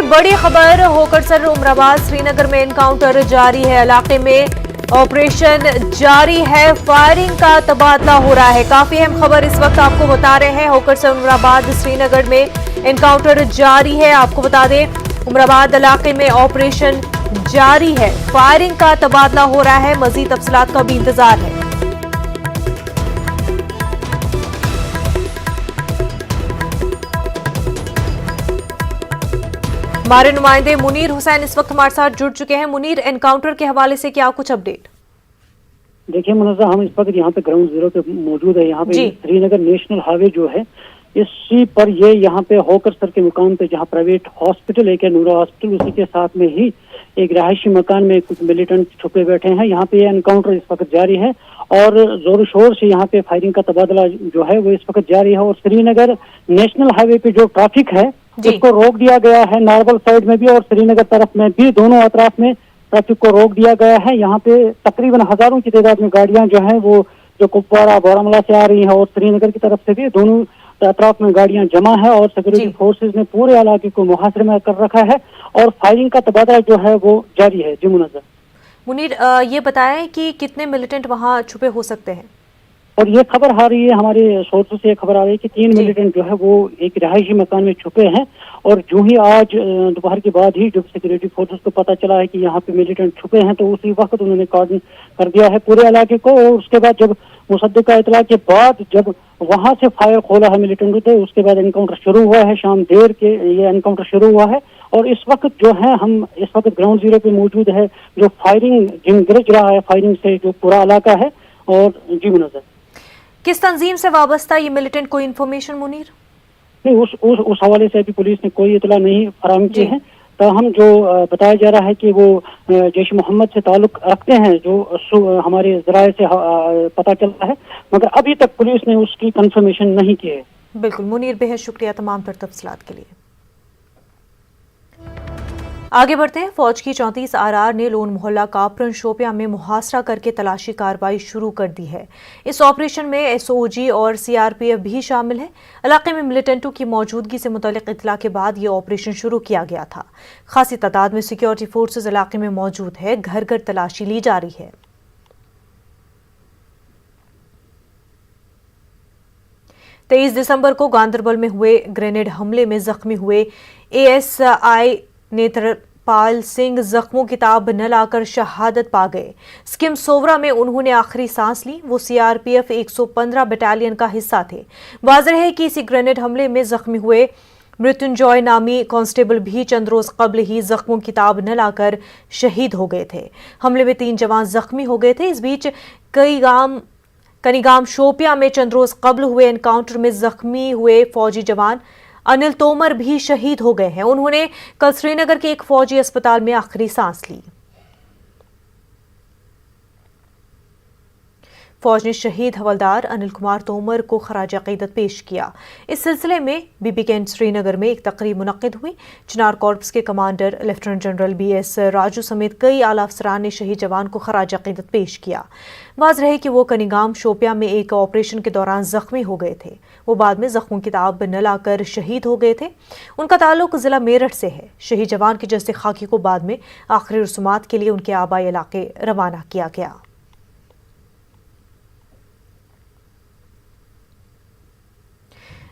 बड़ी खबर होकरसर उमराबाद श्रीनगर में एनकाउंटर जारी है। इलाके में ऑपरेशन जारी है, फायरिंग का तबादला हो रहा है। काफी अहम खबर इस वक्त आपको बता रहे हैं। होकरसर उमराबाद श्रीनगर में एनकाउंटर जारी है। आपको बता दें उमराबाद इलाके में ऑपरेशन जारी है, फायरिंग का तबादला हो रहा है। मजीद तफसीलात का भी इंतजार है। हमारे नुमाइंदे मुनीर हुसैन इस वक्त हमारे साथ जुड़ चुके हैं। मुनीर, एनकाउंटर के हवाले से क्या कुछ अपडेट? देखिए मुनज़्ज़ा, हम इस वक्त यहाँ पे ग्राउंड जीरो पे मौजूद है। यहाँ पे श्रीनगर नेशनल हाईवे जो है इसी पर ये यहाँ पे होकरसर के मुकाम पे जहाँ प्राइवेट हॉस्पिटल एक है नूरा हॉस्पिटल, उसी के साथ में ही एक रहायशी मकान में कुछ मिलिटेंट छुपे बैठे हैं। यहाँ पे ये एनकाउंटर इस वक्त जारी है और जोर शोर से यहाँ पे फायरिंग का तबादला जो है वो इस वक्त जारी है। और श्रीनगर नेशनल हाईवे पे जो ट्रैफिक है उसको रोक दिया गया है, नारबल साइड में भी और श्रीनगर तरफ में भी, दोनों अतराफ में ट्रैफिक को रोक दिया गया है। यहाँ पे तकरीबन हजारों की तादाद में गाड़ियां जो हैं वो जो कुपवाड़ा बारामूला से आ रही हैं और श्रीनगर की तरफ से भी दोनों अतराफ में गाड़ियां जमा है और सिक्योरिटी फोर्सेज ने पूरे इलाके को मुहासरे में कर रखा है और फायरिंग का तबादला जो है वो जारी है। जी मुनज़्ज़ा। मुनीर, ये बताएं कि कितने मिलिटेंट वहां छुपे हो सकते हैं? और ये खबर आ रही है, हमारे सोर्सेस से खबर आ रही है कि 3 मिलिटेंट जो है वो एक रिहायशी मकान में छुपे हैं। और जो ही आज दोपहर के बाद ही जब सिक्योरिटी फोर्सेस को पता चला है कि यहाँ पे मिलिटेंट छुपे हैं तो उसी वक्त उन्होंने कार्डन कर दिया है पूरे इलाके को। और उसके बाद जब मुसद्दिका इतला के बाद जब वहां से फायर खोला है मिलिटेंट तो उसके बाद एनकाउंटर शुरू हुआ है। शाम देर के ये एनकाउंटर शुरू हुआ है और इस वक्त जो है हम इस वक्त ग्राउंड जीरो पे मौजूद है। जो फायरिंग गिरज रहा है, फायरिंग से जो पूरा इलाका है। और जी मुनज़्ज़ा, किस तंजीम से वाबस्ता ये मिलिटेंट, कोई इन्फॉर्मेशन मुनीर? नहीं, उस हवाले से अभी पुलिस ने कोई इतला नहीं फराहम की है। ताहम जो बताया जा रहा है कि वो जैश मोहम्मद से ताल्लुक रखते हैं, जो हमारे ज़राए से पता चला है, मगर अभी तक पुलिस ने उसकी कंफर्मेशन नहीं की है। बिल्कुल मुनीर, बेहद शुक्रिया तमाम तर तफसीलात के लिए। आगे बढ़ते हैं। फौज की 34 आरआर ने लोन मोहल्ला कापरन शोपियां में मुहासरा करके तलाशी कार्रवाई शुरू कर दी है। इस ऑपरेशन में एसओजी और सीआरपीएफ भी शामिल है। इलाके में मिलिटेंटों की मौजूदगी से मुतल्लिक इत्तला के बाद ये ऑपरेशन शुरू किया गया था। खासी तादाद में सिक्योरिटी फोर्सेज इलाके में मौजूद है, घर घर तलाशी ली जा रही है। तेईस दिसंबर को गांदरबल में हुए ग्रेनेड हमले में जख्मी हुए एएसआई नेत्रपाल सिंह जख्मों की ताब न लाकर शहादत पा गए। स्किम सोवरा में उन्होंने आखिरी सांस ली। वो सीआरपीएफ 115 बटालियन का हिस्सा थे। वाज़ेह है कि इसी ग्रेनेड हमले में जख्मी हुए मृत्युंजय नामी कांस्टेबल भी चंद रोज कबल ही जख्मों की ताब न लाकर शहीद हो गए थे। हमले में 3 जवान जख्मी हो गए थे। इस बीच कनीगाम शोपियां में चंद रोज कबल हुए एनकाउंटर में जख्मी हुए फौजी जवान अनिल तोमर भी शहीद हो गए हैं। उन्होंने कल श्रीनगर के एक फौजी अस्पताल में आखिरी सांस ली। फौज ने शहीद हवलदार अनिल कुमार तोमर को खराज अकीदत पेश किया। इस सिलसिले में बीबी कैंट श्रीनगर में एक तकरीब मुनक्किद हुई। चिनार कॉर्प्स के commander lieutenant general B S Raju समेत कई आला अफसरान ने शहीद जवान को खराज अकीदत पेश किया। वाज़ेह है कि वो कनीगाम शोपियां में एक ऑपरेशन के दौरान जख्मी हो गए थे। वो बाद में जख्मों की ताब न लाकर शहीद हो गए थे। उनका ताल्लुक जिला मेरठ से है। शहीद जवान के जस्ते खाकी को बाद में आखिरी रसूमात के लिए उनके आबाई इलाके रवाना किया गया।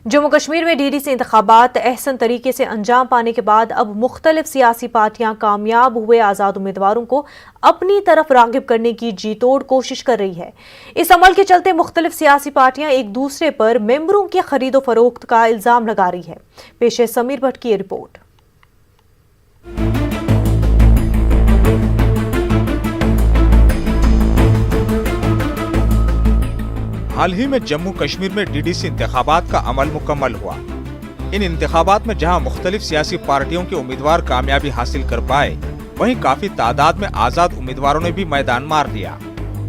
जम्मू कश्मीर में डीडीसी इंतखाबात अहसन तरीके से अंजाम पाने के बाद अब मुख्तलिफ सियासी पार्टियां कामयाब हुए आज़ाद उम्मीदवारों को अपनी तरफ रागिब करने की जी तोड़ कोशिश कर रही है। इस अमल के चलते मुख्तलिफ सियासी पार्टियां एक दूसरे पर मेंबरों की खरीदो फरोख्त का इल्जाम लगा रही है। पेश है समीर भट्ट की रिपोर्ट। हाल ही में जम्मू कश्मीर में डीडीसी इंतखाबात का अमल मुकम्मल हुआ। इन इंतखाबात में जहां मुख्तलिफ सियासी पार्टियों के उम्मीदवार कामयाबी हासिल कर पाए, वहीं काफी तादाद में आजाद उम्मीदवारों ने भी मैदान मार दिया।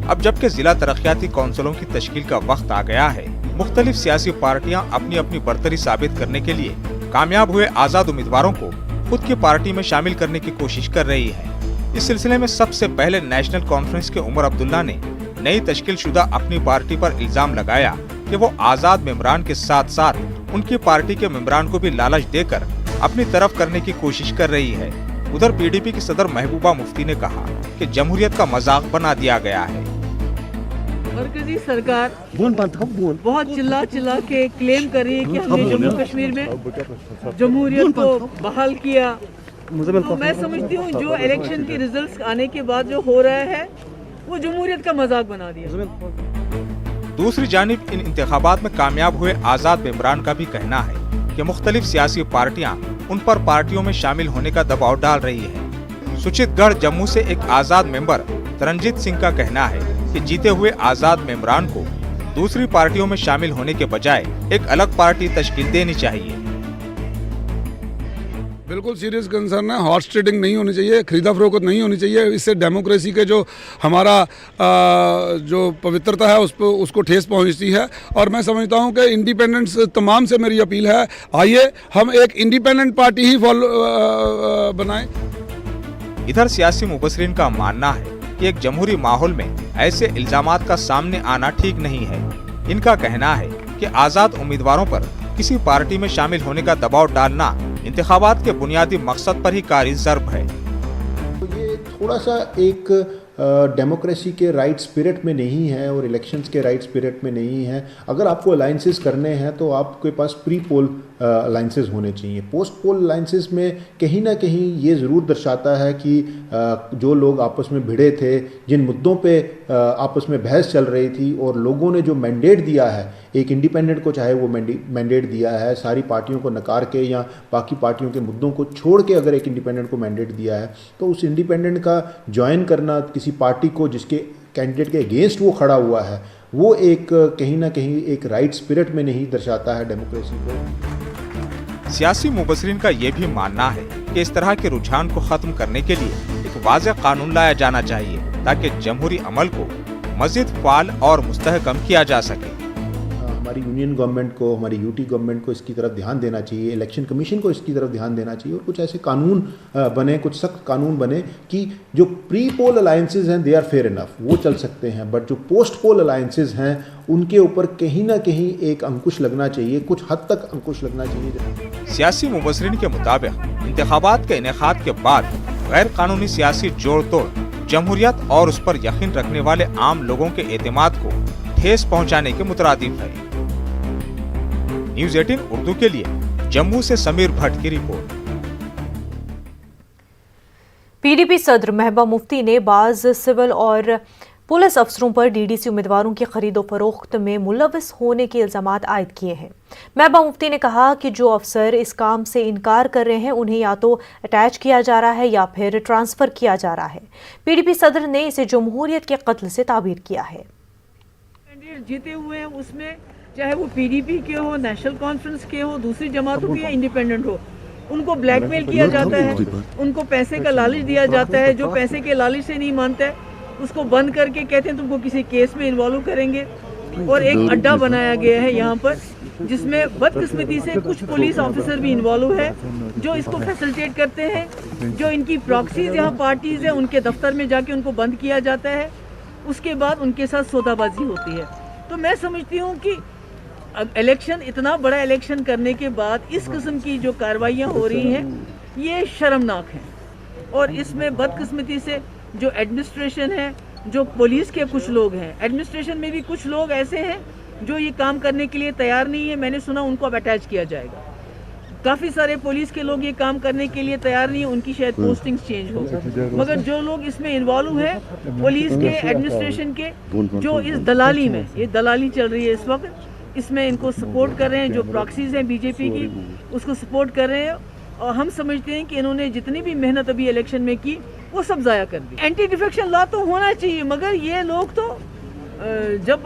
अब जबकि जिला तरक्याती काउंसिलों की तश्कील का वक्त आ गया है, मुख्तलिफ सियासी पार्टियां अपनी अपनी बर्तरी साबित करने के लिए कामयाब हुए आजाद उम्मीदवारों को खुद की पार्टी में शामिल करने की कोशिश कर रही है। इस सिलसिले में सबसे पहले नेशनल कॉन्फ्रेंस के उमर अब्दुल्ला ने नई तश्कील शुदा अपनी पार्टी पर इल्जाम लगाया कि वो आजाद मेंबरान के साथ साथ उनकी पार्टी के मेंबरान को भी लालच देकर अपनी तरफ करने की कोशिश कर रही है। उधर पीडीपी की सदर महबूबा मुफ्ती ने कहा कि जमहूरियत का मजाक बना दिया गया है। मरकजी सरकार बहुत चिल्ला के क्लेम कर रही है कि हमने जम्मू कश्मीर में जमहूरियत को बहाल किया। तो मैं समझती हूँ जो इलेक्शन के रिजल्ट्स आने के बाद जो हो रहा है वो जमहूरियत का मजाक बना दिया। दूसरी जानिब इन इंतखाबात में कामयाब हुए आजाद मेंबरान का भी कहना है कि मुख्तलिफ सियासी पार्टियां उन पर पार्टियों में शामिल होने का दबाव डाल रही है। सुचितगढ़ जम्मू से एक आजाद मेंबर तरनजीत सिंह का कहना है कि जीते हुए आजाद मेंबरान को दूसरी पार्टियों में शामिल होने के बजाय एक अलग पार्टी तश्कील देनी चाहिए। बिल्कुल सीरियस कंसर्न है। हॉर्स ट्रेडिंग नहीं होनी चाहिए, खरीदा फरोख्त नहीं होनी चाहिए। इससे डेमोक्रेसी के जो हमारा जो पवित्रता है उसको ठेस पहुंचती है। और मैं समझता हूं कि इंडिपेंडेंट्स तमाम से मेरी अपील है, आइए हम एक इंडिपेंडेंट पार्टी ही बनाएं। इधर सियासी मुबसरीन का मानना है कि एक जमहूरी माहौल में ऐसे इल्जामात का सामने आना ठीक नहीं है। इनका कहना है कि आजाद उम्मीदवारों पर किसी पार्टी में शामिल होने का दबाव डालना इंतखाबात के बुनियादी मकसद पर ही कारी ज़र्ब है। तो ये थोड़ा सा एक डेमोक्रेसी के राइट स्पिरिट में नहीं है और इलेक्शंस के राइट स्पिरिट में नहीं है। अगर आपको अलाइंसेस करने हैं तो आपके पास प्री पोल अलाइंसेस होने चाहिए। पोस्ट पोल अलाइंसेस में कहीं ना कहीं ये ज़रूर दर्शाता है कि जो लोग आपस में भिड़े थे, जिन मुद्दों पे आपस में बहस चल रही थी और लोगों ने जो मैंडेट दिया है एक इंडिपेंडेंट को, चाहे वो मैंडेट दिया है सारी पार्टियों को नकार के या बाकी पार्टियों के मुद्दों को छोड़ के अगर एक इंडिपेंडेंट को मैंडेट दिया है तो उस इंडिपेंडेंट का ज्वाइन करना किसी पार्टी को जिसके कैंडिडेट के अगेंस्ट वो खड़ा हुआ है, वो एक कहीं ना कहीं एक राइट स्पिरिट में नहीं दर्शाता है डेमोक्रेसी को। सियासी मुबसरीन का ये भी मानना है कि इस तरह के रुझान को खत्म करने के लिए एक वाज़ेह कानून लाया जाना चाहिए ताकि जमहूरी अमल को मज़ीद फाल और मुस्तहकम किया जा सके। हमारी यूनियन गवर्नमेंट को, हमारी यूटी गवर्नमेंट को इसकी तरफ ध्यान देना चाहिए, इलेक्शन कमीशन को इसकी तरफ ध्यान देना चाहिए और कुछ ऐसे कानून बने, कुछ सख्त कानून बने कि जो प्री पोल अलायंसेज हैं दे आर फेयर इनफ, वो चल सकते हैं, बट जो पोस्ट पोल अलायंसेज हैं उनके ऊपर कहीं ना कहीं एक अंकुश लगना चाहिए, कुछ हद तक अंकुश लगना चाहिए। सियासी मुबसरीन के मुताबिक इंतखाबात के इनेकाद के बाद गैर कानूनी सियासी जोड़ तोड़ जमहूरियत और उस पर यकीन रखने वाले आम लोगों के एतमाद को ठेस पहुंचाने के मुतरादिफ है। न्यूज़ 18 उर्दू के लिए जम्मू से समीर भट्ट की रिपोर्ट। पीडीपी सदर महबूबा मुफ्ती ने बाज़ सिविल और पुलिस अफसरों पर डीडीसी उम्मीदवारों की खरीदो फरोख्त में मुलविस होने के इल्जामात आयद किए हैं। महबूबा मुफ्ती ने कहा कि जो अफसर इस काम से इनकार कर रहे हैं उन्हें या तो अटैच किया जा रहा है या फिर ट्रांसफर किया जा रहा है। पीडीपी सदर ने इसे जमहूरियत के कत्ल से ताबीर किया है। जीते हुए हैं उसमें चाहे वो पीडीपी के हो, नेशनल कॉन्फ्रेंस के हो, दूसरी जमातों के या इंडिपेंडेंट हो, उनको ब्लैकमेल किया जाता है, उनको पैसे का लालच दिया जाता है। जो पैसे के लालच से नहीं मानता है उसको बंद करके कहते हैं तुमको किसी केस में इन्वॉल्व करेंगे। और एक अड्डा बनाया गया है यहाँ पर जिसमें बदकिस्मती से कुछ पुलिस ऑफिसर भी इन्वॉल्व है जो इसको फैसिलिटेट करते हैं। जो इनकी प्रॉक्सीज यहाँ पार्टीज है उनके दफ्तर में जाके उनको बंद किया जाता है, उसके बाद उनके साथ सौदाबाजी होती है। तो मैं समझती हूँ कि इलेक्शन, इतना बड़ा इलेक्शन करने के बाद इस किस्म की जो कार्रवाइयाँ हो रही हैं ये शर्मनाक हैं। और इसमें बदकिस्मती से जो एडमिनिस्ट्रेशन है, जो पुलिस के कुछ लोग हैं, एडमिनिस्ट्रेशन में भी कुछ लोग ऐसे हैं जो ये काम करने के लिए तैयार नहीं है। मैंने सुना उनको अब अटैच किया जाएगा। काफ़ी सारे पुलिस के लोग ये काम करने के लिए तैयार नहीं है, उनकी शायद पोस्टिंग चेंज हो। मगर जो लोग इसमें इन्वॉल्व है पुलिस के, एडमिनिस्ट्रेशन के, जो इस दलाली में, ये दलाली चल रही है इस वक्त, इसमें इनको सपोर्ट कर रहे हैं। जो प्रॉक्सीज हैं बीजेपी की उसको सपोर्ट कर रहे हैं। और हम समझते हैं कि इन्होंने जितनी भी मेहनत अभी इलेक्शन में की वो सब ज़ाया कर दी। एंटी डिफेक्शन लॉ तो होना चाहिए, मगर ये लोग तो जब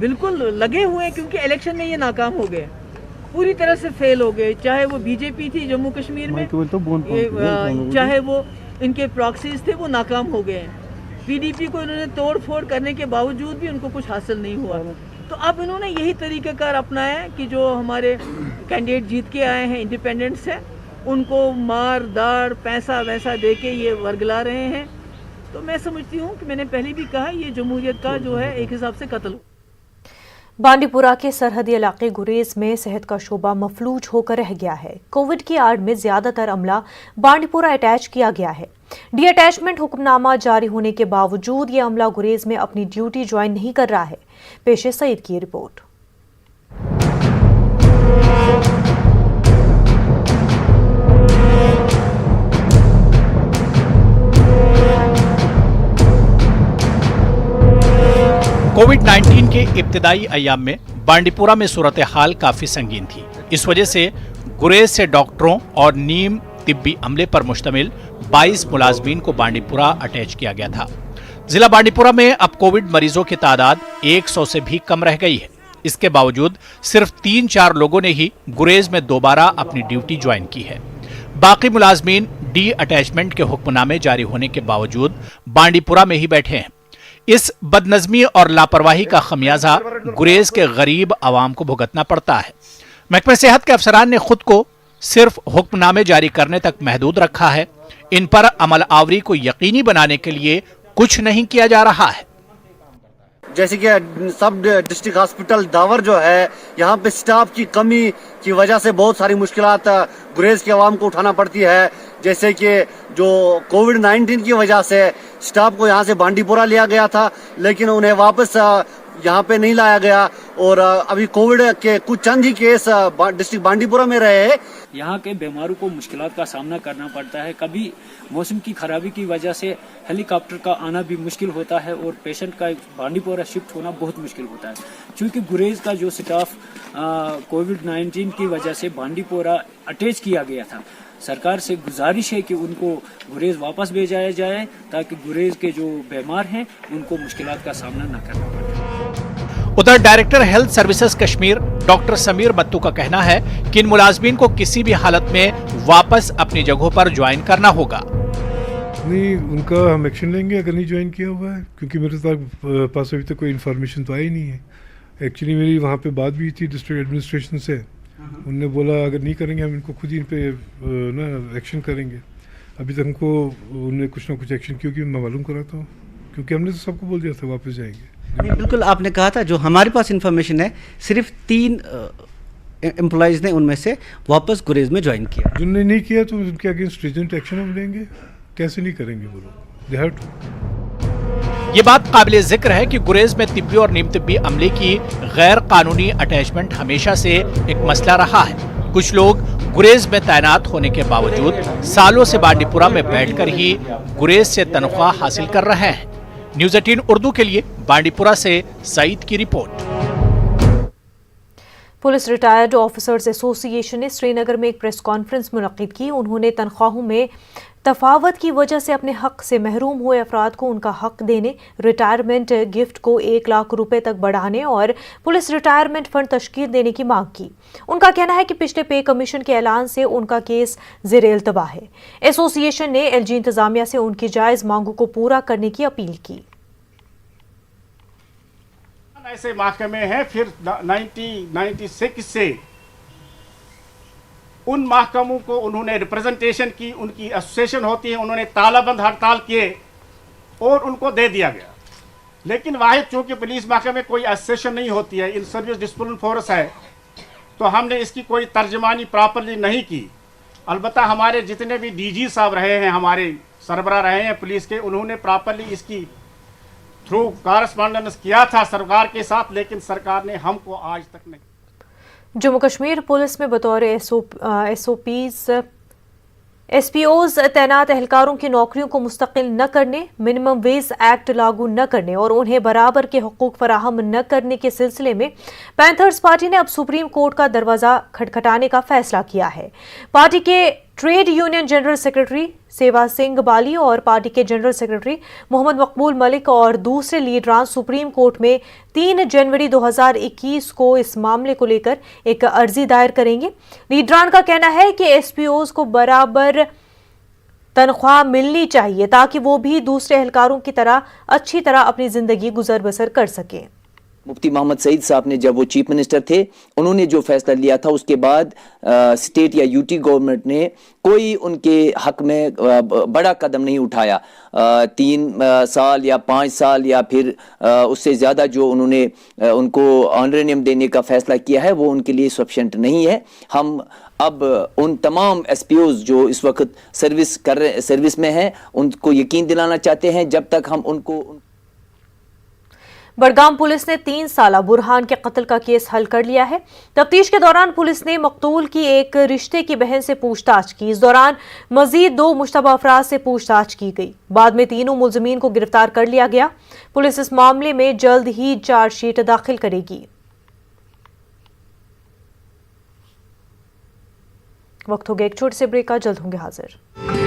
बिल्कुल लगे हुए हैं क्योंकि इलेक्शन में ये नाकाम हो गए, पूरी तरह से फेल हो गए। चाहे वो बीजेपी थी जम्मू कश्मीर में, चाहे वो इनके प्रॉक्सीज थे, वो नाकाम हो गए हैं। पीडीपी को इन्होंने तोड़ फोड़ करने के बावजूद भी उनको कुछ हासिल नहीं हुआ। तो अब इन्होंने यही तरीक़ाकार अपनाया है कि जो हमारे कैंडिडेट जीत के आए हैं, इंडिपेंडेंट्स हैं, उनको मार दाड़ पैसा वैसा दे के ये वर्गला रहे हैं। तो मैं समझती हूँ कि मैंने पहले भी कहा ये जमहूरियत का जो है एक हिसाब से कत्ल। बांडीपुरा के सरहदी इलाके गुरेज में सेहत का शोबा मफलूज होकर रह गया है। कोविड की आड़ में ज्यादातर अमला बांडीपुरा अटैच किया गया है। डी अटैचमेंट हुक्मनामा जारी होने के बावजूद ये अमला गुरेज में अपनी ड्यूटी ज्वाइन नहीं कर रहा है। पेशे सईद की रिपोर्ट। कोविड-19 के इब्तिदाई अय्याम में बांडीपुरा में सूरत हाल काफी संगीन थी। इस वजह से गुरेज से डॉक्टरों और नीम तिब्बी अमले पर मुश्तमिल 22 मुलाजमीन को बांडीपुरा अटैच किया गया था। जिला बांडीपुरा में अब कोविड मरीजों की तादाद 100 से भी कम रह गई है। इसके बावजूद सिर्फ 3-4 लोगों ने ही गुरेज में दोबारा अपनी ड्यूटी ज्वाइन की है। बाकी मुलाजमीन डी अटैचमेंट के हुक्मनामे जारी होने के बावजूद बांडीपुरा में ही बैठे हैं। इस बदनज़मी और लापरवाही का खमियाजा गुरेज के गरीब आवाम को भुगतना पड़ता है। महकमे सेहत के अफसरान ने खुद को सिर्फ हुक्मनामे जारी करने तक महदूद रखा है। इन पर अमल आवरी को यकीनी बनाने के लिए कुछ नहीं किया जा रहा है। जैसे कि सब डिस्ट्रिक्ट हॉस्पिटल दावर जो है, यहाँ पे स्टाफ की कमी की वजह से बहुत सारी मुश्किलात गुरेज के अवाम को उठाना पड़ती है। जैसे कि जो कोविड-19 की वजह से स्टाफ को यहाँ से बांडीपुरा लिया गया था, लेकिन उन्हें वापस यहाँ पे नहीं लाया गया और अभी कोविड के कुछ चंद ही केस डिस्ट्रिक्ट बांडीपुरा में रहे हैं। यहाँ के बीमारों को मुश्किलात का सामना करना पड़ता है। कभी मौसम की खराबी की वजह से हेलीकॉप्टर का आना भी मुश्किल होता है और पेशेंट का बांडीपुरा शिफ्ट होना बहुत मुश्किल होता है। क्योंकि गुरेज का जो स्टाफ कोविड-19 की वजह से बांडीपुरा अटैच किया गया था। सरकार से गुजारिश है कि उनको गुरेज वापस भेजा जाए ताकि गुरेज के जो बीमार हैं उनको मुश्किलात का सामना न करना पड़े। उधर director health services Kashmir doctor Sameer Mattu का कहना है कि इन मुलाजमीन को किसी भी हालत में वापस अपनी जगहों पर ज्वाइन करना होगा। नहीं, उनका हम एक्शन लेंगे अगर नहीं ज्वाइन किया हुआ है, क्योंकि मेरे पास अभी तक कोई इन्फॉर्मेशन तो आई नहीं है। एक्चुअली मेरी वहाँ पे बात भी थी डिस्ट्रिक्ट एडमिनिस्ट्रेशन से। उनने बोला अगर नहीं करेंगे हम इनको खुद ही इन पे ना एक्शन करेंगे। अभी तक हमको उन्होंने कुछ ना कुछ एक्शन क्योंकि मैं मालूम कराता हूँ, क्योंकि हमने तो सबको बोल दिया था वापस जाएंगे। नहीं, बिल्कुल आपने कहा था, जो हमारे पास इन्फॉर्मेशन है सिर्फ 3 एम्प्लॉयज़ ने उनमें से वापस गुरेज में ज्वाइन किया। जिनने नहीं किया तो उनके अगेंस्ट स्ट्रिजेंट एक्शन हम लेंगे। कैसे नहीं करेंगे वो लोग, दे हैव टू। ये बात काबिले जिक्र है कि गुरेज में तिब्बी और नीम तिब्बी अमले की गैर कानूनी अटैचमेंट हमेशा से एक मसला रहा है। कुछ लोग गुरेज में तैनात होने के बावजूद सालों से बांडीपुरा में बैठकर ही गुरेज से तनख्वाह हासिल कर रहे हैं। न्यूज़ 18 उर्दू के लिए बांडीपुरा से सईद की report. Police retired officers association ने श्रीनगर में एक प्रेस कॉन्फ्रेंस मुनक्किद की। उन्होंने तनख्वाहों में तफावत की वजह से अपने हक से महरूम हुए अफराद को उनका हक देने, रिटायरमेंट गिफ्ट को 1 लाख रुपए तक बढ़ाने और पुलिस रिटायरमेंट फंड तश्कील देने की मांग की। उनका कहना है कि पिछले पे कमीशन के ऐलान से उनका केस ज़ेरे इल्तवा है। एसोसिएशन ने एलजी इंतजामिया से उनकी जायज़ मांगों को पूरा करने की अपील की। ऐसे महकमे हैं, फिर 1996 से उन महकमों को उन्होंने रिप्रेजेंटेशन की, उनकी एसोसिएशन होती है, उन्होंने तालाबंद हड़ताल किए और उनको दे दिया गया। लेकिन वाहिद चूंकि पुलिस महकमे में कोई एसोसिएशन नहीं होती है, इन सर्विस डिसिप्लिन फोर्स है, तो हमने इसकी कोई तर्जमानी प्रॉपरली नहीं की। अलबत्ता हमारे जितने भी डीजी साहब रहे हैं, हमारे सरबराह रहे हैं पुलिस के, उन्होंने प्रॉपरली इसकी थ्रू कॉरेस्पॉन्डेंस किया था सरकार के साथ, लेकिन सरकार ने हमको आज तक नहीं। जम्मू कश्मीर पुलिस में बतौर एसपीओज तैनात एहलकारों की नौकरियों को मुस्तकिल न करने, मिनिमम वेज एक्ट लागू न करने और उन्हें बराबर के हुकूक फराहम न करने के सिलसिले में पैंथर्स पार्टी ने अब सुप्रीम कोर्ट का दरवाजा खटखटाने का फैसला किया है। पार्टी के ट्रेड यूनियन जनरल सेक्रेटरी सेवा सिंह बाली और पार्टी के जनरल सेक्रेटरी मोहम्मद मकबूल मलिक और दूसरे लीडरान सुप्रीम कोर्ट में 3 जनवरी 2021 को इस मामले को लेकर एक अर्जी दायर करेंगे। लीडरान का कहना है कि एसपीओज को बराबर तनख्वाह मिलनी चाहिए ताकि वो भी दूसरे एहलकारों की तरह अच्छी तरह अपनी जिंदगी गुजर बसर कर सकें। मुफ्ती मोहम्मद सईद साहब ने, जब वो चीफ मिनिस्टर थे, उन्होंने जो फैसला लिया था उसके बाद स्टेट या यूटी गवर्नमेंट ने कोई उनके हक में बड़ा कदम नहीं उठाया। 3 साल या 5 साल या फिर उससे ज़्यादा जो उन्होंने उनको ऑनरेनियम देने का फैसला किया है वो उनके लिए सफिशिएंट नहीं है। हम अब उन तमाम एसपीओज जो इस वक्त सर्विस में हैं उनको यकीन दिलाना चाहते हैं, जब तक हम उनको। बडगाम पुलिस ने 3 साला बुरहान के कत्ल का केस हल कर लिया है। तफ्तीश के दौरान पुलिस ने मकतूल की एक रिश्ते की बहन से पूछताछ की। इस दौरान मजीद 2 मुश्तबा अफराद से पूछताछ की गई। बाद में तीनों मुलजिमीन को गिरफ्तार कर लिया गया। पुलिस इस मामले में जल्द ही चार्जशीट दाखिल करेगी। वक्त हो गया एक छोटे से ब्रेक का, जल्द होंगे हाजिर।